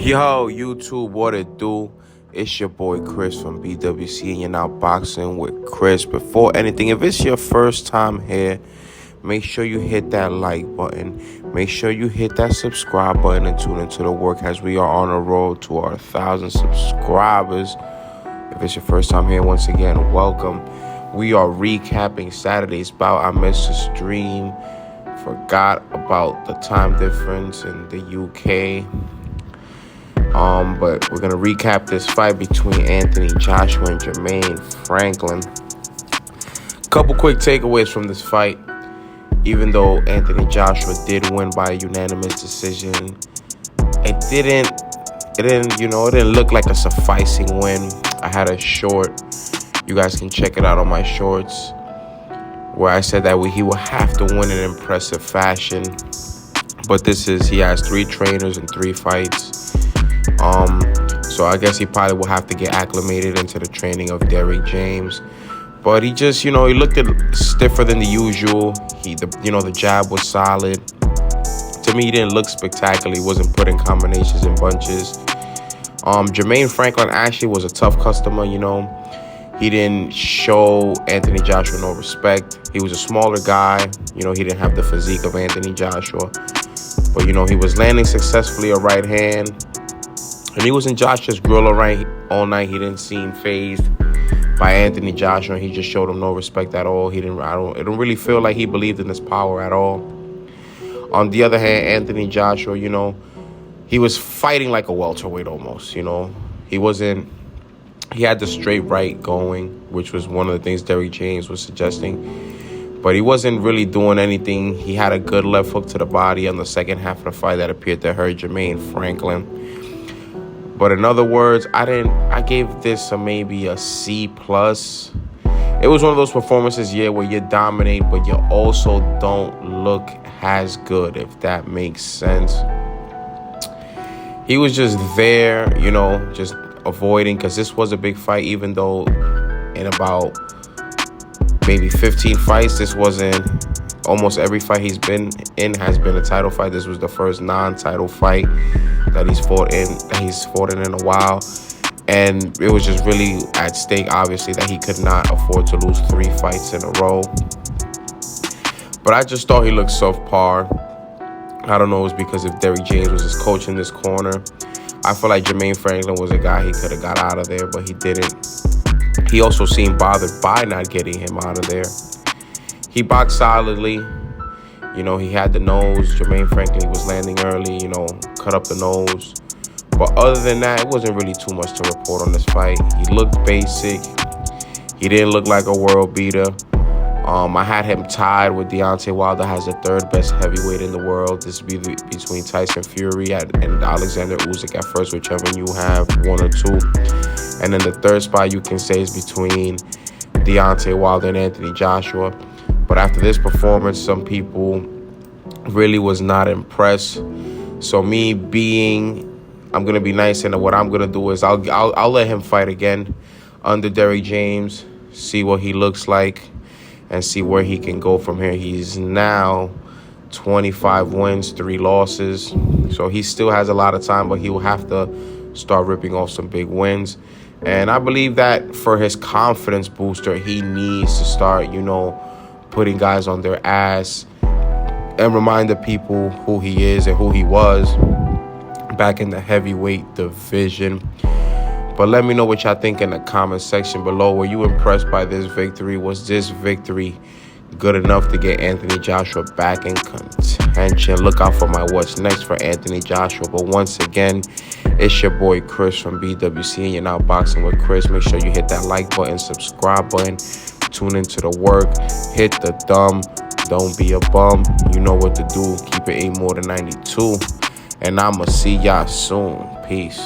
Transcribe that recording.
Yo, YouTube, what it do? It's your boy Chris from BWC, and you're now boxing with Chris. Before anything, if it's your first time here, make sure you hit that like button. Make sure you hit that subscribe button and tune into the work as we are on a road to our 1,000 subscribers. If it's your first time here, once again, welcome. We are recapping Saturday's bout. I missed the stream. Forgot about the time difference in the UK. But we're gonna recap this fight between Anthony Joshua and Jermaine Franklin. Couple quick takeaways from this fight. Even though Anthony Joshua did win by a unanimous decision, it didn't look like a sufficing win. I had a short. You guys can check it out on my shorts, where I said that he will have to win in impressive fashion. But he has 3 trainers and 3 fights. So I guess he probably will have to get acclimated into the training of Derrick James. But he just, he looked stiffer than the usual. The jab was solid. To me, he didn't look spectacular. He wasn't putting combinations in bunches. Jermaine Franklin actually was a tough customer, He didn't show Anthony Joshua no respect. He was a smaller guy. He didn't have the physique of Anthony Joshua. But, he was landing successfully a right hand. And he was in Joshua's grill all night. He didn't seem phased by Anthony Joshua. He just showed him no respect at all. It don't really feel like he believed in his power at all. On the other hand, Anthony Joshua, he was fighting like a welterweight almost, He had the straight right going, which was one of the things Derrick James was suggesting. But he wasn't really doing anything. He had a good left hook to the body on the second half of the fight that appeared to hurt Jermaine Franklin. But in other words, I gave this maybe a C+. It was one of those performances, where you dominate, but you also don't look as good, if that makes sense. He was just there, just avoiding, because this was a big fight, even though in about maybe 15 fights, this wasn't, almost every fight he's been in has been a title fight. This was the first non-title fight that he's fought in a while. And it was just really at stake, obviously, that he could not afford to lose 3 fights in a row. But I just thought he looked subpar. I don't know, it was because if Derrick James was his coach in this corner. I feel like Jermaine Franklin was a guy he could have got out of there, but he didn't. He also seemed bothered by not getting him out of there. He boxed solidly. He had the nose. Jermaine Franklin was landing early, cut up the nose. But other than that, it wasn't really too much to report on this fight. He looked basic. He didn't look like a world beater. I had him tied with Deontay Wilder as the 3rd best heavyweight in the world. This would be between Tyson Fury and Alexander Usyk at first, whichever you have, 1 or 2. And then the 3rd spot you can say is between Deontay Wilder and Anthony Joshua. But after this performance, some people really was not impressed. So I'm going to be nice, and what I'm going to do is I'll let him fight again under Derrick James, see what he looks like, and see where he can go from here. He's now 25 wins, 3 losses. So he still has a lot of time, but he will have to start ripping off some big wins. And I believe that for his confidence booster, he needs to start, putting guys on their ass and remind the people who he is and who he was back in the heavyweight division. But let me know what y'all think in the comment section below. Were you impressed by this victory? Was this victory good enough to get Anthony Joshua back in contention? Look out for my what's next for Anthony Joshua. But once again, it's your boy Chris from BWC, and you're now boxing with Chris. Make sure you hit that like button, subscribe button, tune into the work, hit the thumb, don't be a bum. You know what to do. Keep it 8 more than 92. And I'ma see y'all soon. Peace.